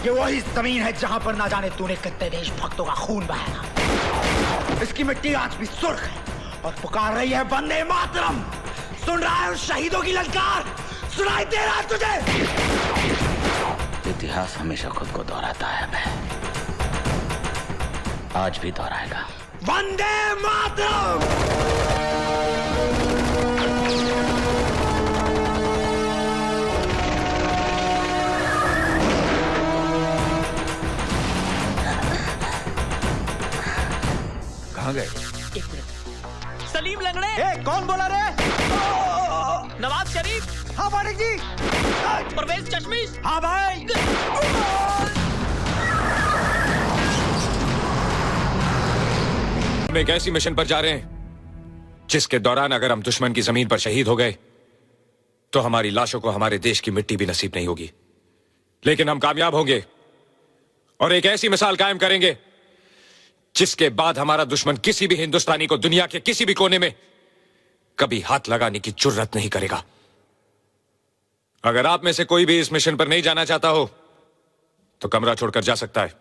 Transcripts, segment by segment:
ये वही जमीन है जहां पर ना जाने तूने कितने देशभक्तों का खून बहाया। इसकी मिट्टी आज भी सुर्ख है और पुकार रही है वंदे मातरम। सुन रहा है उस शहीदों की ललकार? सुनाई दे रहा है तुझे? इतिहास हमेशा खुद को दोहराता है, मैं आज भी दोहराएगा। वंदे मातरम। कहाँ गए? एक मिनट। सलीम लंगड़े। कौन बोला रे? नवाज शरीफ। हाँ मालिक जी। परवेज चश्मिश। हाँ भाई। हम एक ऐसी मिशन पर जा रहे हैं जिसके दौरान अगर हम दुश्मन की जमीन पर शहीद हो गए तो हमारी लाशों को हमारे देश की मिट्टी भी नसीब नहीं होगी। लेकिन हम कामयाब होंगे और एक ऐसी मिसाल कायम करेंगे जिसके बाद हमारा दुश्मन किसी भी हिंदुस्तानी को दुनिया के किसी भी कोने में कभी हाथ लगाने की जुर्रत नहीं करेगा। अगर आप में से कोई भी इस मिशन पर नहीं जाना चाहता हो तो कमरा छोड़कर जा सकता है।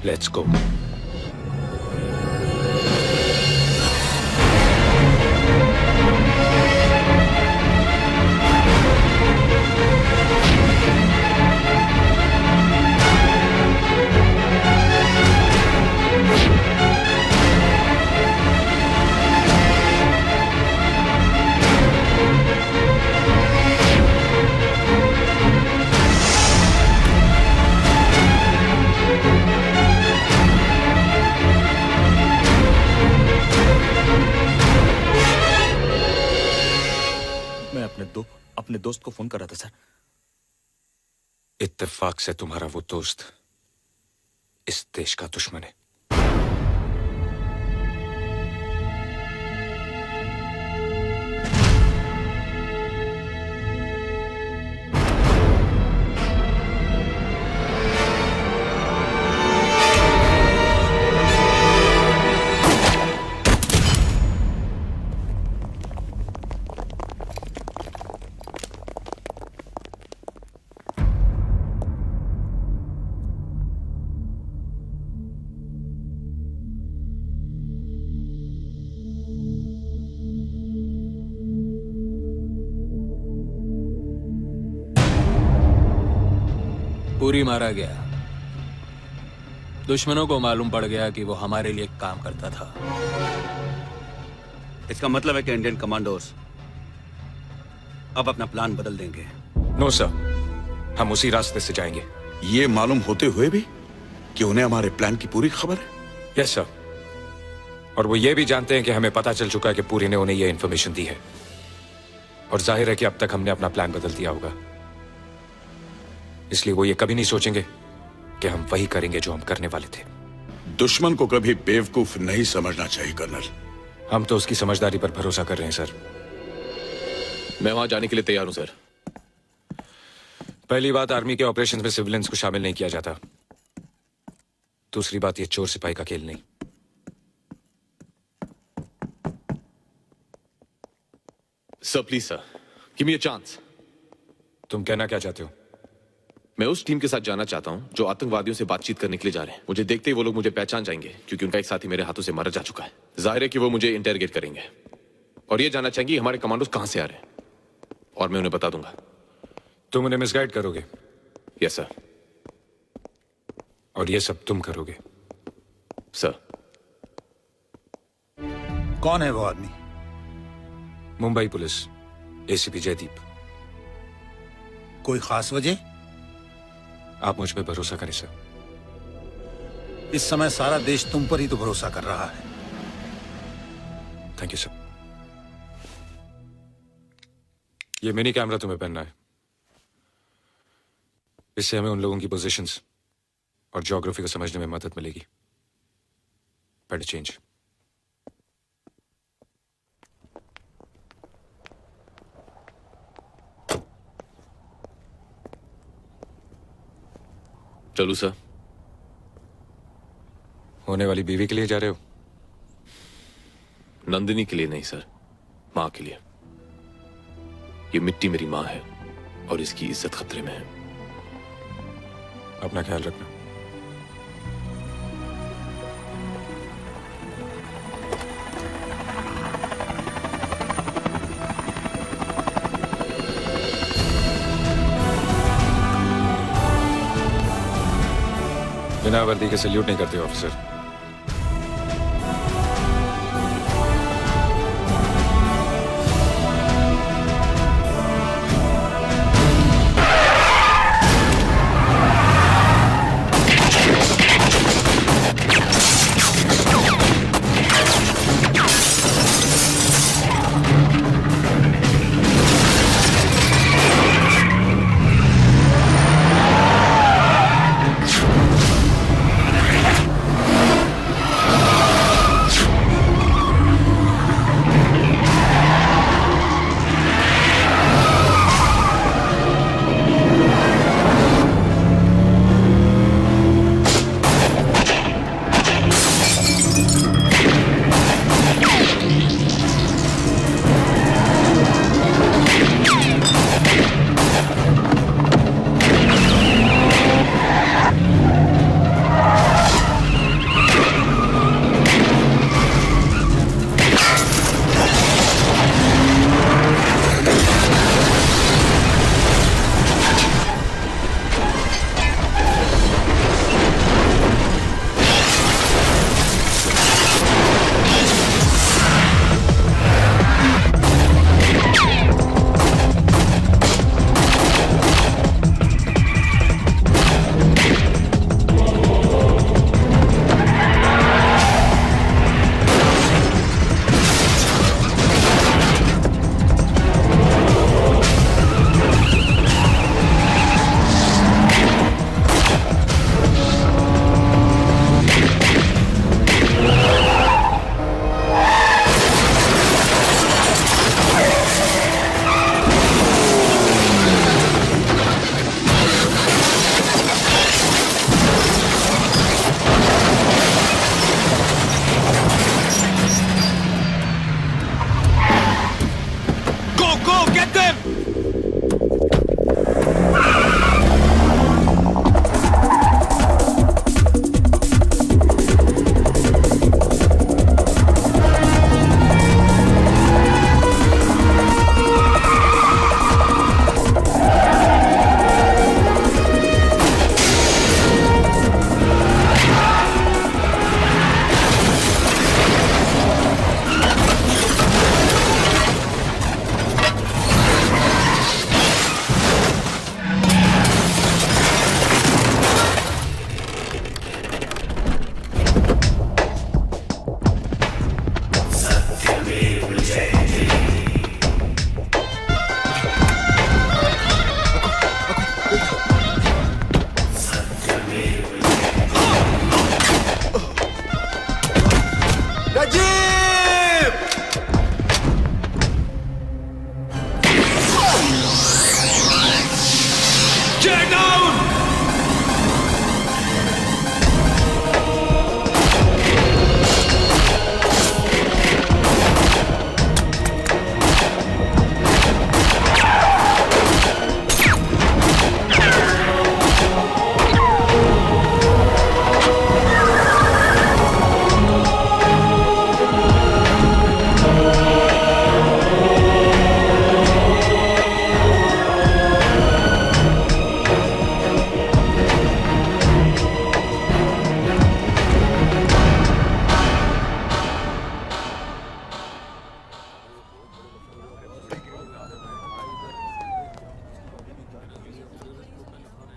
Let's go. अपने दोस्त को फोन कर रहा था सर। इत्तेफाक से तुम्हारा वो दोस्त इस देश का दुश्मन है। पूरी मारा गया। दुश्मनों को मालूम पड़ गया कि वो हमारे लिए काम करता था। इसका मतलब है कि इंडियन कमांडोज अब अपना प्लान बदल देंगे। नो सर, हम उसी रास्ते से जाएंगे। ये मालूम होते हुए भी कि उन्हें हमारे प्लान की पूरी खबर है? यस सर, और वो ये भी जानते हैं कि हमें पता चल चुका है कि पूरी ने उन्हें ये इन्फॉर्मेशन दी है, और जाहिर है कि अब तक हमने अपना प्लान बदल दिया होगा। इसलिए वो ये कभी नहीं सोचेंगे कि हम वही करेंगे जो हम करने वाले थे। दुश्मन को कभी बेवकूफ नहीं समझना चाहिए कर्नल। हम तो उसकी समझदारी पर भरोसा कर रहे हैं सर। मैं वहां जाने के लिए तैयार हूं सर। पहली बात, आर्मी के ऑपरेशंस में सिविलियंस को शामिल नहीं किया जाता। दूसरी बात, ये चोर सिपाही का खेल नहीं। Sir please sir, give me a chance. तुम कहना क्या चाहते हो? मैं उस टीम के साथ जाना चाहता हूं जो आतंकवादियों से बातचीत करने के लिए जा रहे हैं। मुझे देखते ही वो लोग मुझे पहचान जाएंगे क्योंकि उनका एक साथी मेरे हाथों से मारा जा चुका है। जाहिर है कि वो मुझे इंटरोगेट करेंगे और ये जानना चाहेंगे हमारे कमांडोज कहां से आ रहे हैं, और मैं उन्हें बता दूंगा। तुम उन्हें मिसगाइड करोगे? Yes sir. और ये सब तुम करोगे? सर। कौन है वो आदमी? Mumbai police, ACP Jaydeep. कोई खास वजह? आप मुझ पे भरोसा करें सर। इस समय सारा देश तुम पर ही तो भरोसा कर रहा है। Thank you sir. ये मिनी कैमरा तुम्हें पहनना है। इससे हमें उन लोगों की पोजीशंस और ज्योग्राफी को समझने में मदद मिलेगी। Better change. चलू सर। होने वाली बीवी के लिए जा रहे हो? नंदिनी के लिए नहीं सर, मां के लिए। ये मिट्टी मेरी मां है और इसकी इज्जत खतरे में है। अपना ख्याल रखना। बिना वर्दी के सल्यूट नहीं करते ऑफिसर।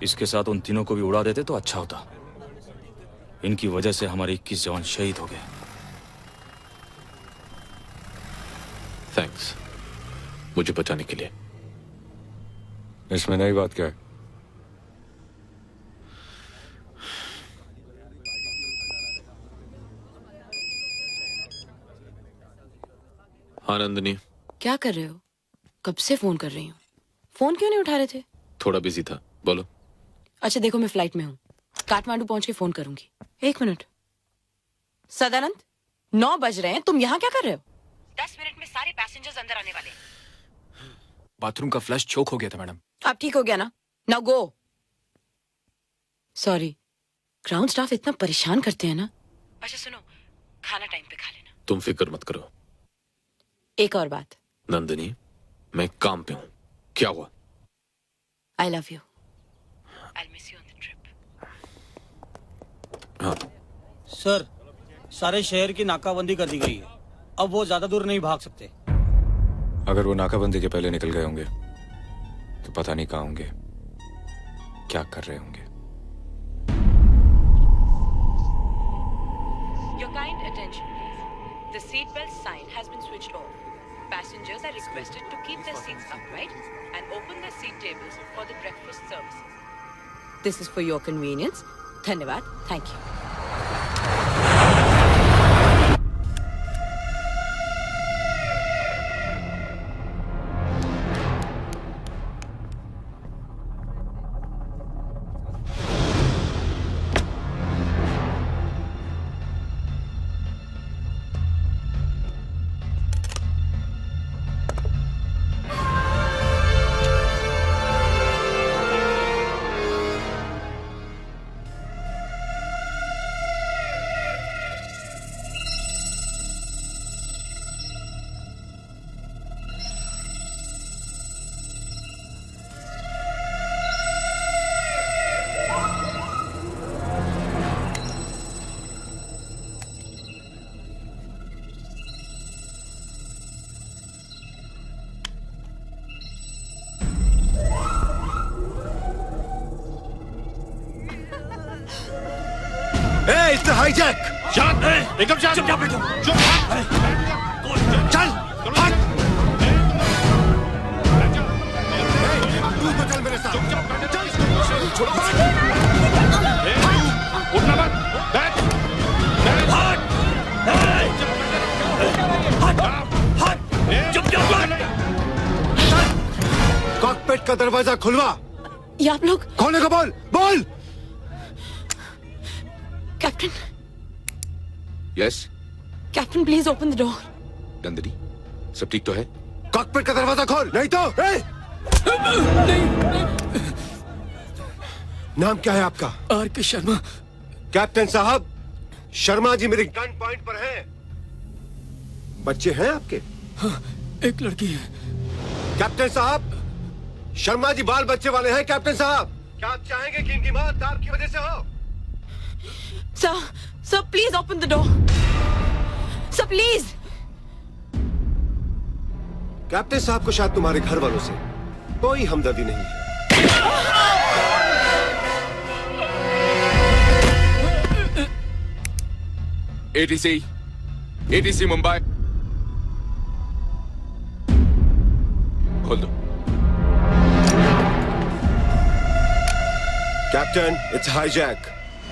इसके साथ उन तीनों को भी उड़ा देते तो अच्छा होता। इनकी वजह से हमारे 21 जवान शहीद हो गए। थैंक्स मुझे बचाने के लिए। इसमें नई बात क्या है? हाँ नंदिनी। क्या कर रहे हो? कब से फोन कर रही हूँ, फोन क्यों नहीं उठा रहे थे? थोड़ा बिजी था, बोलो। अच्छा देखो मैं फ्लाइट में हूँ, काठमांडू पहुंच के फोन करूंगी। 1 मिनट। सदानंद, 9 बज रहे हैं, तुम यहाँ क्या कर रहे हो? 10 मिनट में सारे पैसेंजर्स अंदर आने वाले हैं। बाथरूम का फ्लश चोक हो गया था मैडम। अब ठीक हो गया ना? Now go. Sorry, ground staff इतना परेशान करते हैं ना। अच्छा सुनो, खाना टाइम पे खा लेना। तुम फिक्र मत करो। एक और बात, नंदिनी, मैं काम पे हूं। क्या हुआ? I love you. I miss you on the trip. हाँ। सर, सारे शहर की नाकाबंदी कर दी गई है। अब वो ज्यादा दूर नहीं भाग सकते। अगर वो नाकाबंदी के पहले निकल गए होंगे तो पता नहीं कहाँ होंगे, क्या कर रहे होंगे। Your kind attention, please. The seatbelt sign has been switched off. Passengers are requested to keep their seats upright and open their seat tables for the breakfast services. This is for your convenience. Dhanyavad. Thank you. Hey, it's a hijack! शांत है, एकदम शांत। चुप बैठो। चुप। चल, हट! तू तो चल मेरे साथ। चल, छोड़ो। उठना मत। बैठ। चुप। कॉकपिट का दरवाजा खुलवा। ये आप लोग? खोलने को बोल, बोल। Captain, yes captain please open the door. Nandini, सब ठीक तो है? कॉकपिट का दरवाजा खोल, नहीं तो। नाम क्या है आपका? आर.के. शर्मा। कैप्टन साहब, शर्मा जी मेरे गन पॉइंट पर हैं। बच्चे हैं आपके? हाँ, एक लड़की है। कैप्टन साहब, शर्मा जी बाल बच्चे वाले हैं। कैप्टन साहब, क्या आप चाहेंगे कि इनकी मौत आपकी वजह से हो? Sir, please open the door. Sir, please. Captain साहब को शायद तुम्हारे घर वालों से कोई हमदर्दी नहीं है। ATC मुंबई, खोल दो। Captain, it's hijack.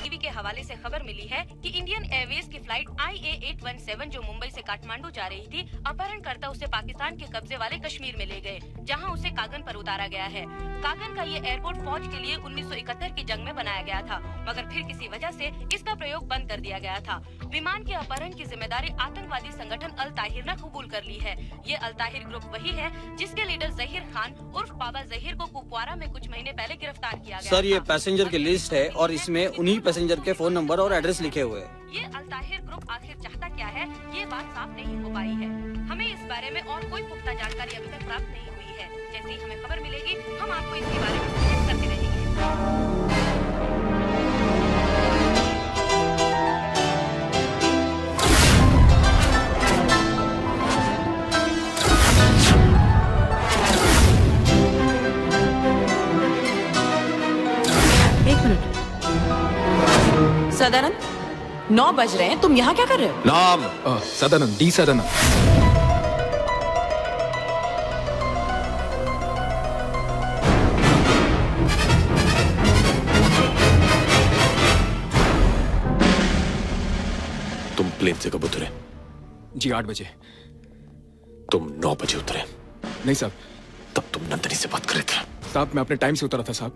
टीवी के हवाले से खबर मिली है कि इंडियन एयरवेज की फ्लाइट IA-817 जो मुंबई से काठमांडू जा रही थी, अपहरणकर्ता उसे पाकिस्तान के कब्जे वाले कश्मीर में ले गए, जहां उसे कागन पर उतारा गया है। कागन का ये एयरपोर्ट फौज के लिए 1971 की जंग में बनाया गया था, मगर फिर किसी वजह से इसका प्रयोग बंद कर दिया गया था। विमान के अपहरण की जिम्मेदारी आतंकवादी संगठन अल ताहिर ने कबूल कर ली है। ये अल ताहिर ग्रुप वही है जिसके लीडर जहीर खान उर्फ बाबा जहीर को कुपवारा में कुछ महीने पहले गिरफ्तार किया गया। सर, ये पैसेंजर की लिस्ट है और इसमें उन्हीं पैसेंजर के फोन नंबर और एड्रेस लिखे हुए हैं। ये अल ताहिर ग्रुप आखिर चाहता क्या है, ये बात साफ नहीं हो पाई है। हमें इस बारे में और कोई पुख्ता जानकारी अभी तक प्राप्त नहीं हुई है। जैसे ही हमें खबर मिलेगी, हम आपको इसके बारे में सूचित करते रहेंगे। एक मिनट, सदानंद, 9 बज रहे हैं, तुम यहाँ क्या कर रहे हो? नाम? सदानंद, डी सदानंद। तुम प्लेन से कब उतरे? जी 8 बजे। तुम 9 बजे उतरे? नहीं साहब। तब तुम नंदिनी से बात कर रहे थे? साहब, मैं अपने टाइम से उतरा था साहब।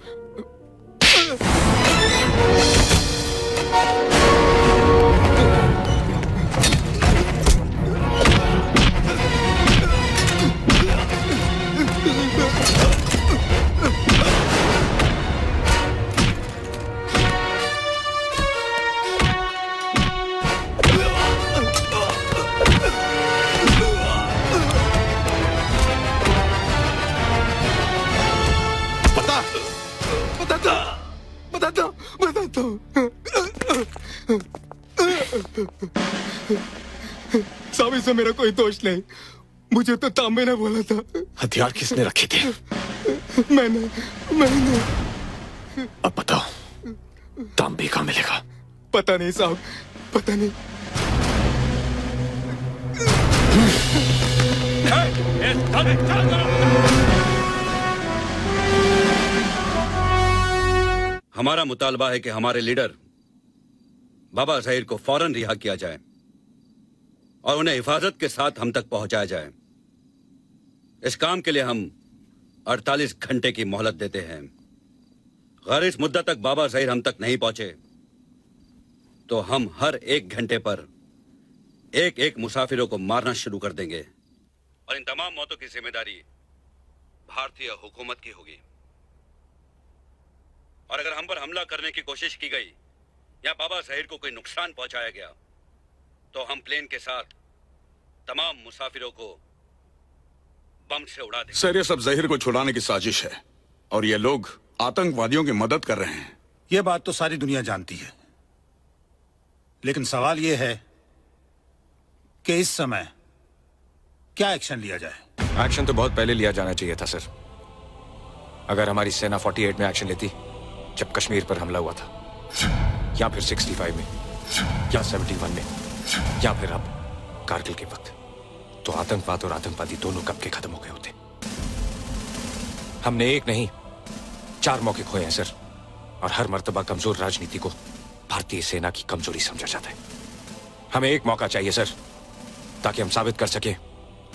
साहब इसमें मेरा कोई दोष नहीं, मुझे तो तांबे ने बोला था। हथियार किसने रखे थे? मैंने। अब बताओ, तांबे कहाँ मिलेगा? पता नहीं साहब, पता नहीं। हमारा मुतालबा है कि हमारे लीडर बाबा ज़हीर को फौरन रिहा किया जाए और उन्हें हिफाजत के साथ हम तक पहुंचाया जाए। इस काम के लिए हम 48 घंटे की मोहलत देते हैं। अगर इस मुद्दत तक बाबा ज़हीर हम तक नहीं पहुंचे तो हम हर 1 घंटे पर एक एक मुसाफिरों को मारना शुरू कर देंगे और इन तमाम मौतों की जिम्मेदारी भारतीय हुकूमत की होगी। और अगर हम पर हमला करने की कोशिश की गई या बाबा ज़हीर को कोई नुकसान पहुंचाया गया तो हम प्लेन के साथ तमाम मुसाफिरों को बम से उड़ा देंगे। सर, ये सब ज़हीर को छुड़ाने की साजिश है और ये लोग आतंकवादियों की मदद कर रहे हैं। ये बात तो सारी दुनिया जानती है, लेकिन सवाल ये है कि इस समय क्या एक्शन लिया जाए। एक्शन तो बहुत पहले लिया जाना चाहिए था सर। अगर हमारी सेना 48 में एक्शन लेती जब कश्मीर पर हमला हुआ था, या फिर 65 में, या 71 में, या फिर अब कारगिल के वक्त, तो आतंकवाद और आतंकवादी दोनों कब के खत्म हो गए होते। हमने एक नहीं 4 मौके खोए हैं सर, और हर मर्तबा कमजोर राजनीति को भारतीय सेना की कमजोरी समझा जाता है। हमें एक मौका चाहिए सर, ताकि हम साबित कर सके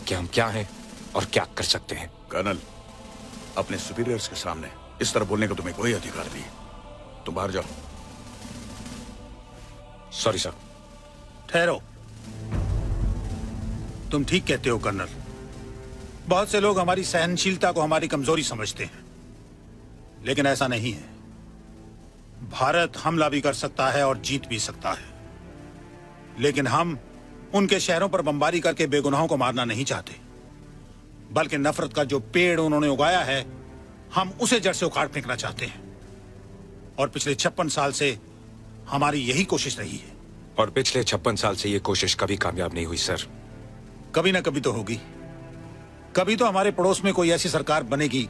कि हम क्या हैं और क्या कर सकते हैं। कर्नल, अपने सुपीरियर्स के सामने इस तरह बोलने का तुम्हें कोई अधिकार नहीं। तुम बाहर जाओ। Sorry sir. ठहरो, तुम ठीक कहते हो कर्नल। बहुत से लोग हमारी सहनशीलता को हमारी कमजोरी समझते हैं, लेकिन ऐसा नहीं है। भारत हमला भी कर सकता है और जीत भी सकता है, लेकिन हम उनके शहरों पर बमबारी करके बेगुनाहों को मारना नहीं चाहते, बल्कि नफरत का जो पेड़ उन्होंने उगाया है हम उसे जड़ से उखाड़ फेंकना चाहते हैं। और पिछले 56 साल से हमारी यही कोशिश रही है। और पिछले 56 साल से ये कोशिश कभी कामयाब नहीं हुई सर। कभी ना कभी तो होगी। कभी तो हमारे पड़ोस में कोई ऐसी सरकार बनेगी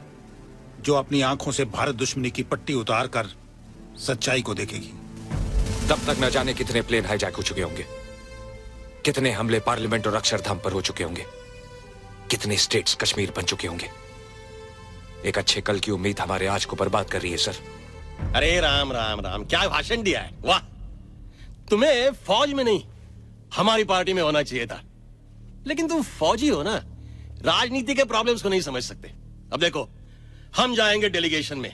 जो अपनी आंखों से भारत दुश्मनी की पट्टी उतार कर सच्चाई को देखेगी। तब तक न जाने कितने प्लेन हाईजैक हो चुके होंगे, कितने हमले पार्लियामेंट और अक्षरधाम पर हो चुके होंगे, कितने स्टेट्स कश्मीर बन चुके होंगे। एक अच्छे कल की उम्मीद हमारे आज को बर्बाद कर रही है सर। अरे राम राम राम, क्या भाषण दिया है। वाह, तुम्हें फौज में नहीं हमारी पार्टी में होना चाहिए था, लेकिन तुम फौजी हो ना, राजनीति के प्रॉब्लम्स को नहीं समझ सकते। अब देखो, हम जाएंगे डेलीगेशन में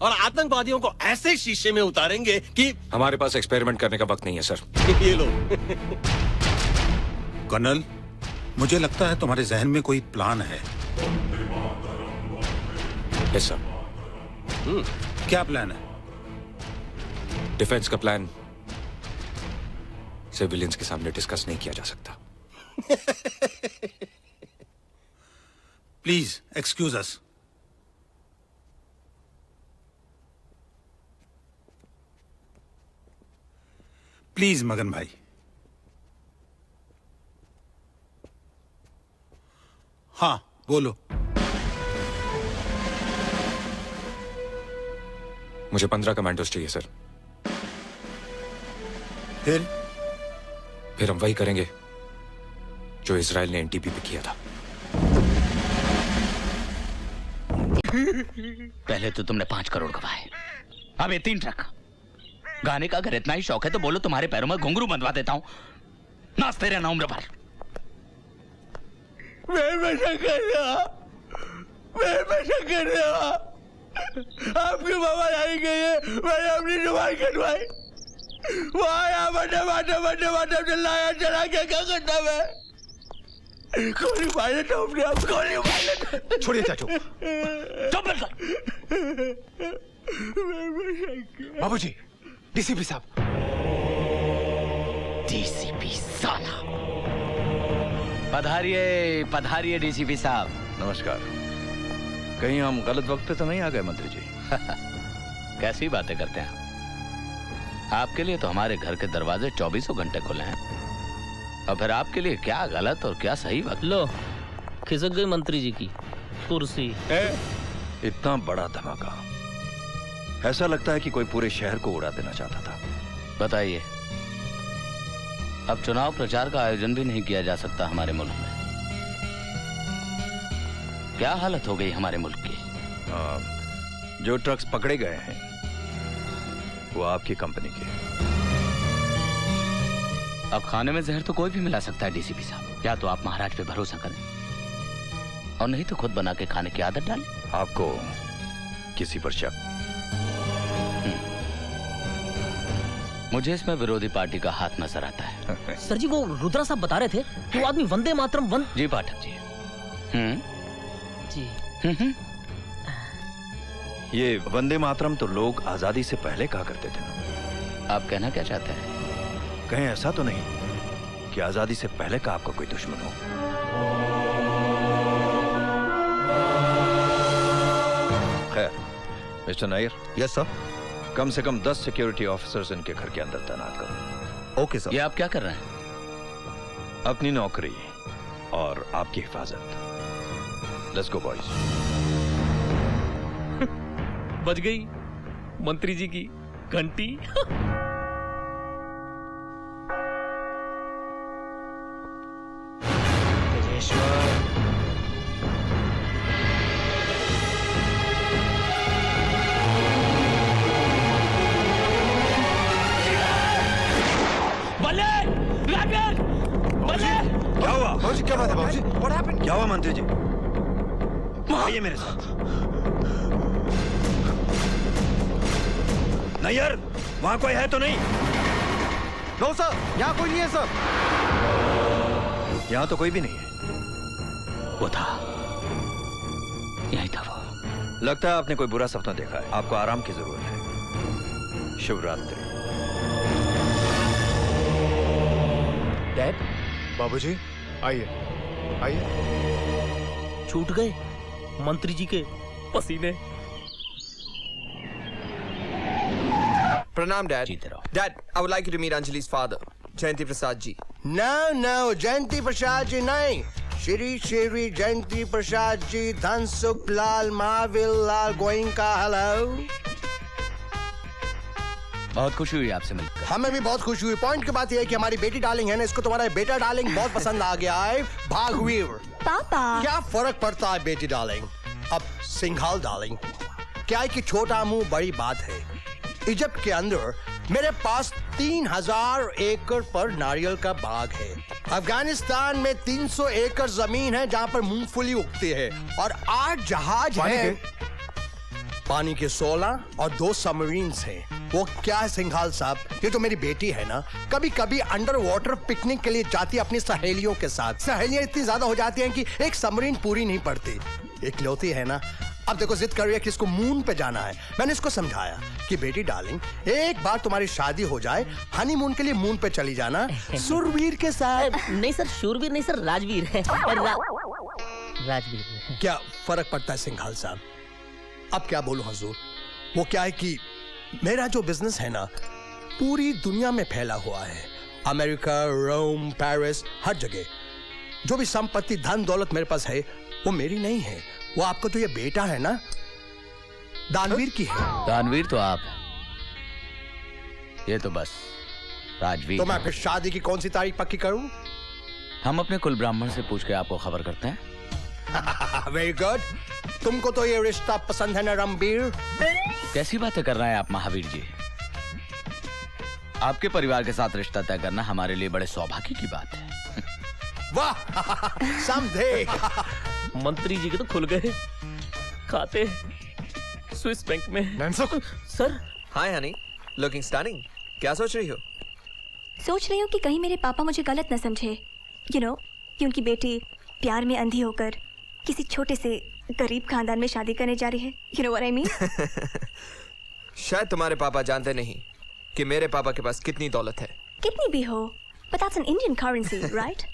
और आतंकवादियों को ऐसे शीशे में उतारेंगे कि हमारे पास एक्सपेरिमेंट करने का वक्त नहीं है सर। ये लो। कर्नल, मुझे लगता है तुम्हारे जहन में कोई प्लान है। Yes sir. क्या प्लान है? डिफेंस का प्लान सिविलियंस के सामने डिस्कस नहीं किया जा सकता। Please excuse us. प्लीज मगन भाई। हाँ बोलो। मुझे 15 कमांडोज चाहिए सर। फिर हम वही करेंगे जो इजराइल ने एनटीपी पे किया था। पहले तो तुमने 5 करोड़ कमाए, अब ये 3 ट्रक। गाने का अगर इतना ही शौक है तो बोलो, तुम्हारे पैरों में घुंघरू बंधवा देता हूं, नाचते रहना उम्र भर। आपकी बाबा आई गई है, मैंने अपनी जुबान कटवाई। वहाँ बटे बटे बटे बटे चिल्लाया, चला के क्या करना मैं? गोली मार लेता हूँ अपने आप, गोली मार लेता। छोड़िए चाचू। बाबूजी, डीसीपी साहब। डीसीपी साला। पधारिए पधारिए डीसीपी साहब। नमस्कार। कहीं हम गलत वक्त पे तो नहीं आ गए मंत्री जी? कैसी बातें करते हैं आपके लिए तो हमारे घर के दरवाजे 24 घंटे खुले हैं। और फिर आपके लिए क्या गलत और क्या सही वक्त? लो, खिसक गई मंत्री जी की कुर्सी। इतना बड़ा धमाका, ऐसा लगता है कि कोई पूरे शहर को उड़ा देना चाहता था। बताइए, अब चुनाव प्रचार का आयोजन भी नहीं किया जा सकता हमारे मुल्क में। क्या हालत हो गई हमारे मुल्क की? जो ट्रक्स पकड़े गए हैं वो आपकी कंपनी के। अब खाने में जहर तो कोई भी मिला सकता है डीसीपी साहब। या तो आप महाराज पे भरोसा करें और नहीं तो खुद बना के खाने की आदत डालें। आपको किसी पर शक? मुझे इसमें विरोधी पार्टी का हाथ नजर आता है। सर जी, वो रुद्रा साहब बता रहे थे कि वो आदमी वंदे मातरम जी पाठक जी। जी। ये वंदे मातरम तो लोग आजादी से पहले कहा करते थे ना। आप कहना क्या चाहते हैं? कहीं ऐसा तो नहीं कि आजादी से पहले का आपका कोई दुश्मन हो? खैर, मिस्टर नायर। Yes sir. कम से कम 10 सिक्योरिटी ऑफिसर्स इनके घर के अंदर तैनात करो। Okay sir. ये आप क्या कर रहे हैं? अपनी नौकरी और आपकी हिफाजत। Let's go boys. बज गई मंत्री जी की घंटी। क्या हुआ बाबूजी? क्या बात है बाबूजी? What happened? क्या हुआ मंत्री जी? आइए मेरे साथ। नायर, वहां कोई है तो नहीं? नो सर, यहाँ कोई नहीं है सर। यहाँ तो कोई भी नहीं है। वो था, यही था वो। लगता है आपने कोई बुरा सपना देखा है। आपको आराम की जरूरत है। शुभ रात्रि। डैड। बाबूजी, आइए आइए। छूट गए मंत्री जी के पसीने। Pranam, Dad. Dad, I would like you to meet Anjali's father, Jayanti Prasad ji. No, Jayanti Prasad ji nahi. Shri Jayanti Prasad ji, Dhansukh Lal, Mahavir Lal Goenka, hello. बहुत खुशी हुई आपसे मिलकर। हमें भी बहुत खुशी हुई। पॉइंट की बात यह है कि हमारी बेटी डार्लिंग है ना, इसको तुम्हारा बेटा डार्लिंग बहुत पसंद आ गया है। भागवीर। पापा। क्या फर्क पड़ता है बेटी डार्लिंग अब सिंघाल डार्लिंग? क्या है कि छोटा मुंह बड़ी बात है। इजिप्ट के अंदर मेरे पास 3000 एकड़ पर नारियल का बाग है। अफगानिस्तान में 300 एकड़ जमीन है जहाँ पर मूंगफली उगती है और 8 जहाज हैं। पानी के 16 और 2 सबमरीन्स हैं। वो क्या है सिंघाल साहब, ये तो मेरी बेटी है ना, कभी कभी अंडर वाटर पिकनिक के लिए जाती है अपनी सहेलियों के साथ। सहेलियां इतनी ज्यादा हो जाती हैं कि एक सबमरीन पूरी नहीं पड़ती। इकलौती है ना। अब देखो जिद कर रही है कि इसको मून पे जाना है। मैंने इसको समझाया कि बेटी डार्लिंग, एक बार तुम्हारी शादी हो जाए, हनीमून के लिए मून पे चली जाना सुरवीर के साथ। नहीं सर, शूरवीर नहीं सर, राजवीर है। राजवीर। क्या फर्क पड़ता है सिंघाल साहब? अब क्या बोलूं हुजूर, वो क्या है कि मेरा जो बिजनेस है ना पूरी दुनिया में फैला हुआ है। अमेरिका, रोम, पेरिस, हर जगह। जो भी संपत्ति, धन दौलत मेरे पास है वो मेरी नहीं है, वो आपका तो ये बेटा है ना दानवीर की है। दानवीर तो आप है, ये तो बस राजवीर। तो मैं फिर शादी की कौन सी तारीख पक्की करूं? हम अपने कुल ब्राह्मण से पूछ के आपको खबर करते हैं। Very good. तुमको तो ये रिश्ता पसंद है ना रणबीर? कैसी बातें कर रहे हैं आप महावीर जी? आपके परिवार के साथ रिश्ता तय करना हमारे लिए बड़े सौभाग्य की बात है। वाह समझे। मंत्री जी के तो खुल गए खाते स्विस बैंक में। सर। हाय हनी, लुकिंग स्टनिंग। क्या सोच रही हो? सोच रही हूँ कि कहीं मेरे पापा मुझे गलत न समझे, क्योंकि बेटी प्यार में अंधी होकर किसी छोटे से गरीब खानदान में शादी करने जा रही है। You know what I mean? शायद तुम्हारे पापा जानते नहीं कि मेरे पापा के पास कितनी दौलत है। कितनी भी हो, but that's an Indian currency, right?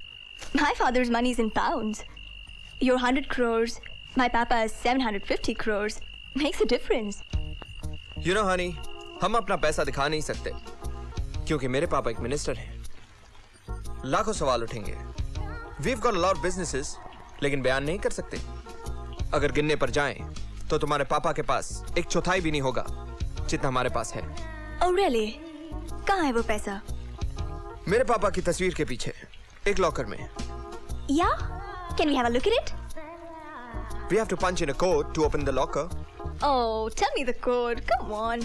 My father's money is in pounds. Your 100 crores, my papa is 750 crores. Makes a difference. You know, honey, हम अपना पैसा दिखा नहीं सकते क्योंकि मेरे पापा एक मिनिस्टर हैं। लाखों सवाल उठेंगे। We've got a lot of businesses, लेकिन बयान नहीं कर सकते। अगर गिनने पर जाएं, तो तुम्हारे पापा के पास 1/4 भी नहीं होगा जितना हमारे पास है। Oh really? कहाँ है वो पैसा? मेरे पापा की तस्वीर के पीछे एक लॉकर में। Yeah? Can we have a look at it? We have to punch in a code to open the locker. Oh, tell me the code. Come on.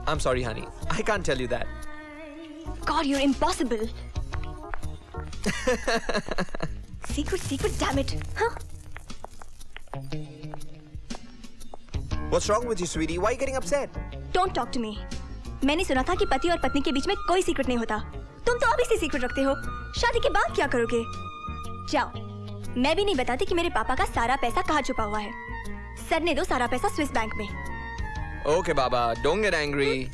I'm sorry, honey. I can't tell you that. God, you're impossible. Secret, damn it. Huh? What's wrong with you, sweetie? Why are you getting upset? Don't talk to me. मैंने सुना था कि पति और पत्नी के बीच में कोई सीक्रेट नहीं होता। तुम तो अभी से सीक्रेट रखते हो। शादी के बाद क्या करोगे? जाओ। मैं भी नहीं बताती कि मेरे पापा का सारा पैसा कहाँ छुपा हुआ है। सर ने दो सारा पैसा स्विस बैंक में। Okay, Baba. Don't get angry.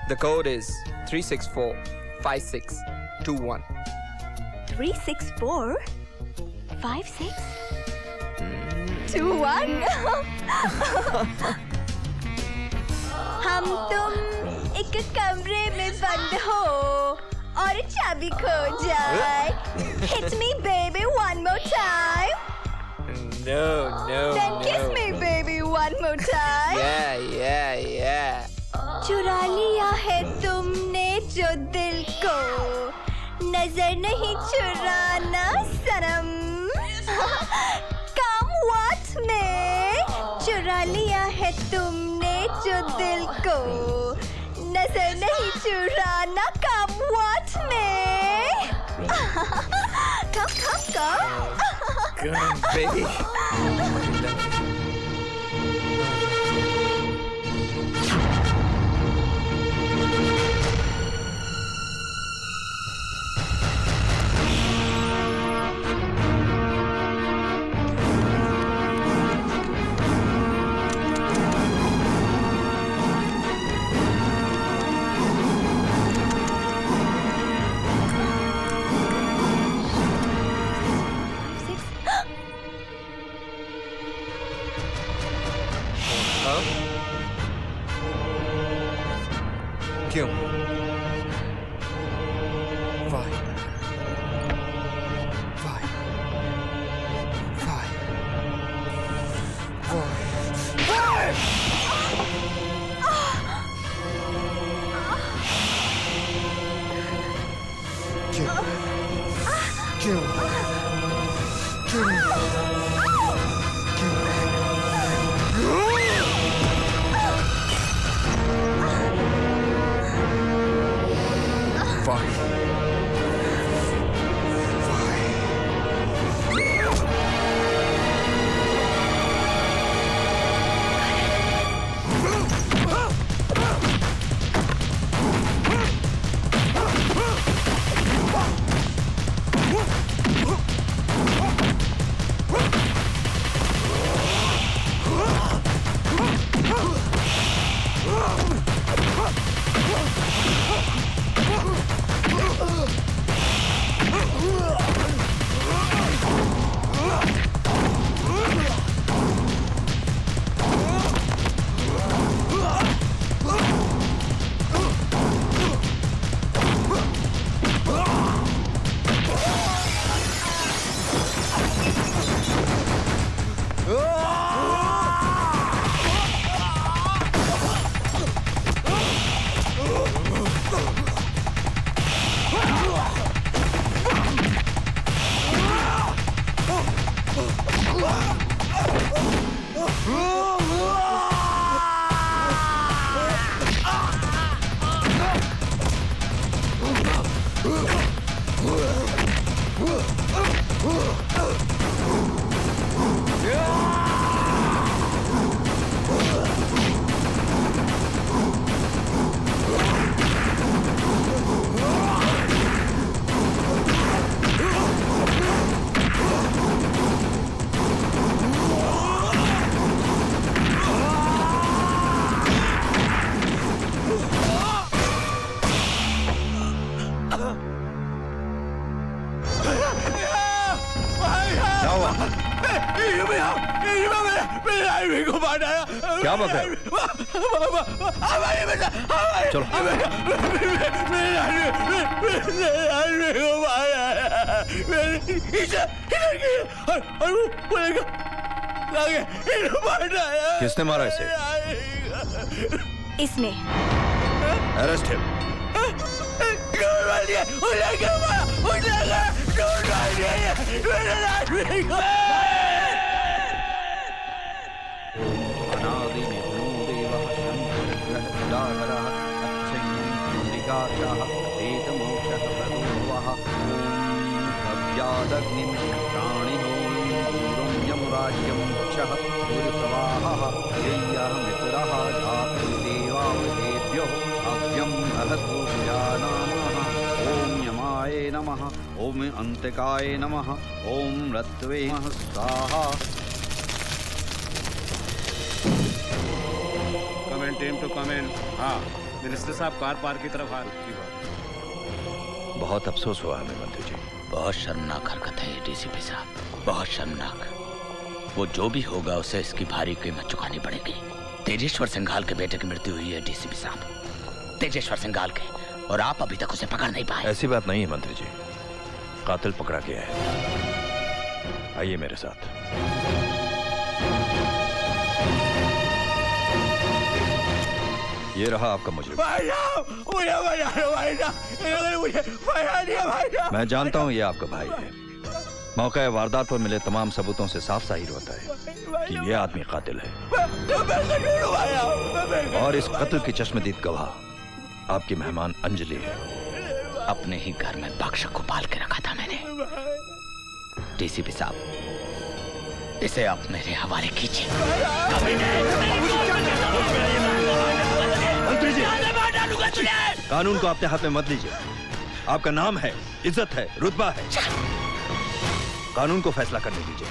The code is 3645621. 3645621 हम तुम एक कमरे में बंद हो और चाबी खो जाए। Hit me baby one more time. No. Then kiss me baby one more time. Yeah. चुरा लिया है तुमने जो दिल को, नजर नहीं चुराना सनम। Come what में चुरा लिया है तुमने जो दिल को, नजर नहीं चुराना। Come what में come Come, baby. क्यों? Why? भाई क्या बात है? चलो। किसने मारा इसे? इसने। Arrest him. नमः ओम अंतिकाय नमः ओम रत्वे नमः स्वाहा। Comment team to comment. हाँ मिनिस्टर साहब कार पार्क की तरफ आ रही बात। बहुत अफसोस हुआ हमें मंत्री जी। बहुत शर्मनाक हरकत है ये डीसीपी साहब, बहुत शर्मनाक। वो जो भी होगा उसे इसकी भारी कीमत चुकानी पड़ेगी। तेजेश्वर सिंघाल के बेटे की मृत्यु हुई है डीसीपी साहब, तेजेश्वर सिंघाल के, और आप अभी तक उसे पकड़ नहीं पाए। ऐसी बात नहीं है मंत्री जी, कातिल पकड़ा गया है। आइए मेरे साथ। ये रहा आपका मुजरिम। मैं जानता हूँ ये आपका भाई है। मौका वारदात पर मिले तमाम सबूतों से साफ जाहिर होता है कि ये आदमी कातिल है, और इस कत्ल की चश्मदीद गवाह आपकी मेहमान अंजलि है। अपने ही घर में बख्शक को पाल के रखा था मैंने। डीसीपी साहब, इसे आप मेरे हवाले कीजिए। मंत्री जी, कानून को अपने हाथ में मत लीजिए। आपका नाम है, इज्जत है, रुतबा है। कानून को फैसला करने दीजिए।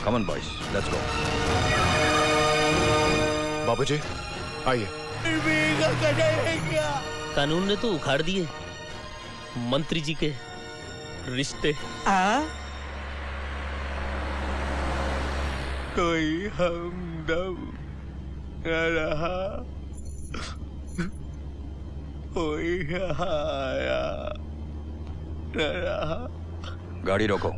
Come on boys, let's go. बाबूजी आइए। कानून ने तो उखाड़ दिए मंत्री जी के रिश्ते। कोई हमदम न रहा, कोई सहारा न रहा। गाड़ी रोको।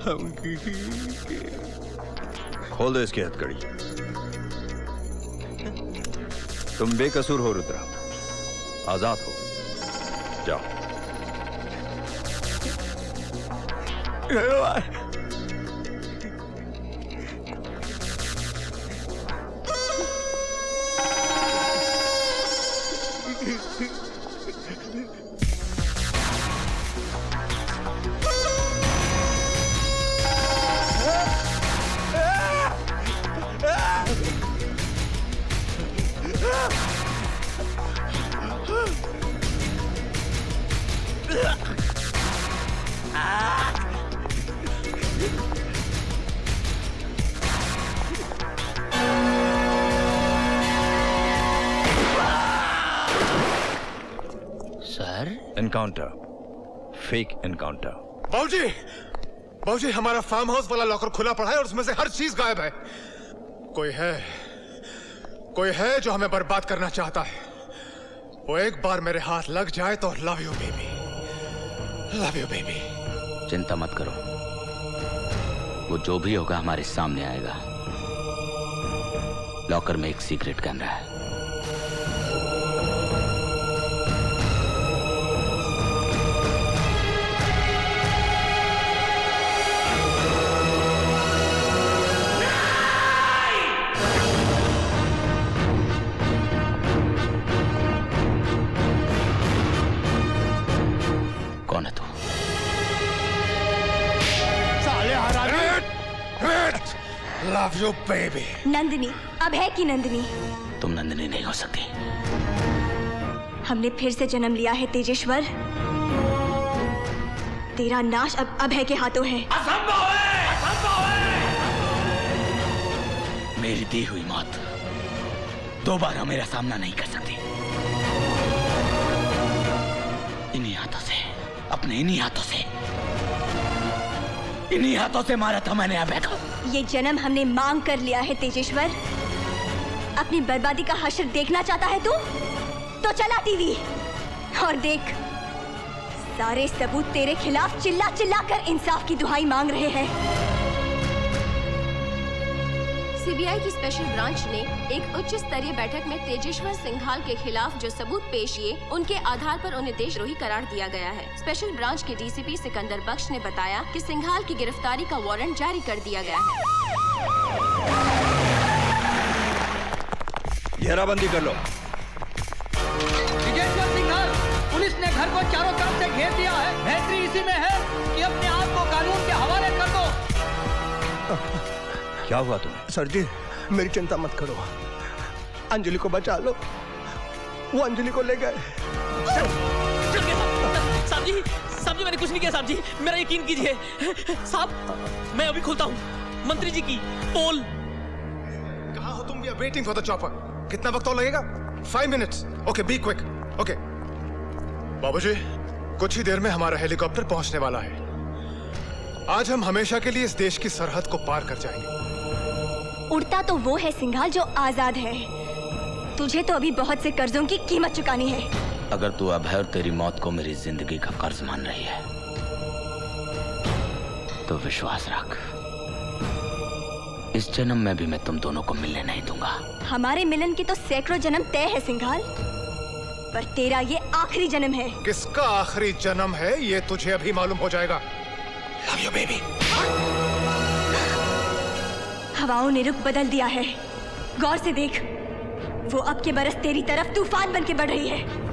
हम किसी के खोल दो इसकी हथकड़ी। तुम बेकसूर हो रुद्रा, आजाद हो, जाओ। Sir, encounter, fake encounter. बाबूजी, बाबूजी हमारा फार्म हाउस वाला लॉकर खुला पड़ा है और उसमें से हर चीज गायब है। कोई है जो हमें बर्बाद करना चाहता है। वो एक बार मेरे हाथ लग जाए तो love you baby, love you baby. चिंता मत करो, वो जो भी होगा हमारे सामने आएगा। लॉकर में एक सीक्रेट कैमरा है। कौन है तू? Love you baby. नंदिनी, अब है कि नंदिनी? तुम नंदिनी नहीं हो सकती। हमने फिर से जन्म लिया है तेजेश्वर। तेरा नाश अब अभय के हाथों है। असंभव है! मेरी दी हुई मौत दोबारा मेरा सामना नहीं कर सकती। इन्हीं हाथों से, अपने इन्हीं हाथों से मारा था मैंने अभय को। ये जन्म हमने मांग कर लिया है तेजेश्वर। अपनी बर्बादी का हश्र देखना चाहता है तू? तो चला टीवी और देख, सारे सबूत तेरे खिलाफ चिल्ला चिल्ला कर इंसाफ की दुहाई मांग रहे हैं। सीबीआई की स्पेशल ब्रांच ने एक उच्च स्तरीय बैठक में तेजेश्वर सिंघाल के खिलाफ जो सबूत पेश किए, उनके आधार पर उन्हें देशद्रोही करार दिया गया है। स्पेशल ब्रांच के डीसीपी सिकंदर बख्श ने बताया कि सिंघाल की गिरफ्तारी का वारंट जारी कर दिया गया है। घेराबंदी कर लो। तेजेश्वर सिंघाल, पुलिस ने घर को चारों तरफ से घेर दिया है। बेहतरी इसी में है कि अपने आप को कानून के हवाले कर दो। क्या हुआ तुम्हें? सर जी, मेरी चिंता मत करो, अंजलि को बचा लो। वो अंजलि को ले गए। साहब जी मैंने कुछ नहीं किया साहब जी, मेरा यकीन कीजिए। साहब मैं अभी खोलता हूँ मंत्री जी की पोल। कहाँ हो तुम? We are waiting for the chopper. कितना वक्त और लगेगा? 5 minutes. Okay, be quick. Okay बाबूजी, कुछ ही देर में हमारा हेलीकॉप्टर पहुंचने वाला है। आज हम हमेशा के लिए इस देश की सरहद को पार कर जाएंगे। उड़ता तो वो है सिंघाल जो आजाद है। तुझे तो अभी बहुत से कर्जों की कीमत चुकानी है। अगर तू अभय और तेरी मौत को मेरी जिंदगी का कर्ज मान रही है तो विश्वास रख, इस जन्म में भी मैं तुम दोनों को मिलने नहीं दूंगा। हमारे मिलन की तो सैकड़ों जन्म तय है सिंघाल, पर तेरा ये आखिरी जन्म है। किसका आखिरी जन्म है ये तुझे अभी मालूम हो जाएगा। Love you baby. हवाओं ने रुख बदल दिया है, गौर से देख। वो अब के बरस तेरी तरफ तूफान बन के बढ़ रही है।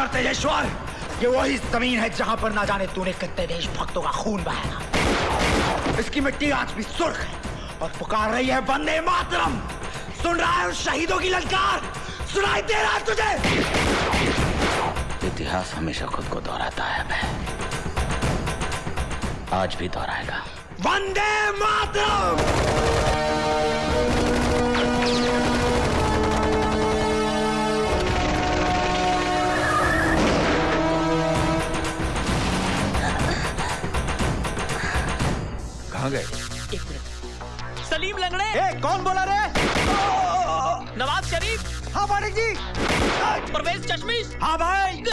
तेजेश्वर, ये वही जमीन है जहां पर ना जाने तूने कितने देशभक्तों का खून बहाया। इसकी मिट्टी आज भी सुर्ख है और पुकार रही है वंदे मातरम। सुन रहा है उन शहीदों की ललकार? सुनाई दे रहा है तुझे? इतिहास हमेशा खुद को दोहराता है, आज भी दोहराएगा। वंदे मातरम। कहाँ गए? एक मिनट। सलीम लंगड़े। कौन बोला रे? नवाब शरीफ। हाँ मालिक जी। परवेज चश्मीश। हाँ भाई।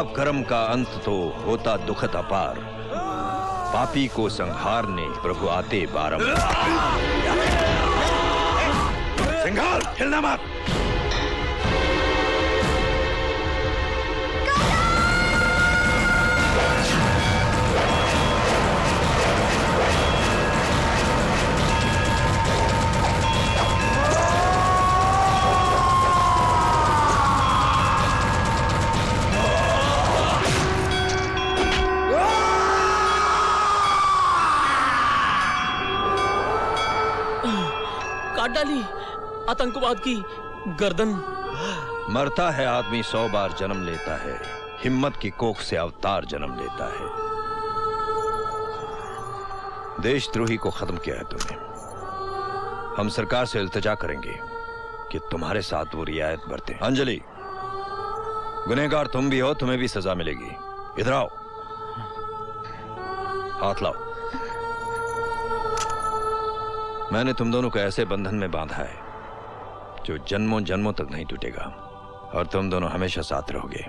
पाप कर्म का अंत तो होता दुखद अपार, पापी को संहारने प्रभु आते बारंबार। सिंघाल, हिलना मत। काट डाली आतंकवाद की गर्दन। मरता है आदमी 100 बार जन्म लेता है, हिम्मत की कोख से अवतार जन्म लेता है। देशद्रोही को खत्म किया है तुमने। हम सरकार से इल्तिजा करेंगे कि तुम्हारे साथ वो रियायत बरते। अंजलि, गुनहगार तुम भी हो, तुम्हें भी सजा मिलेगी। इधर आओ, हाथ लाओ। मैंने तुम दोनों को ऐसे बंधन में बांधा है जो जन्मों जन्मों तक नहीं टूटेगा, और तुम दोनों हमेशा साथ रहोगे।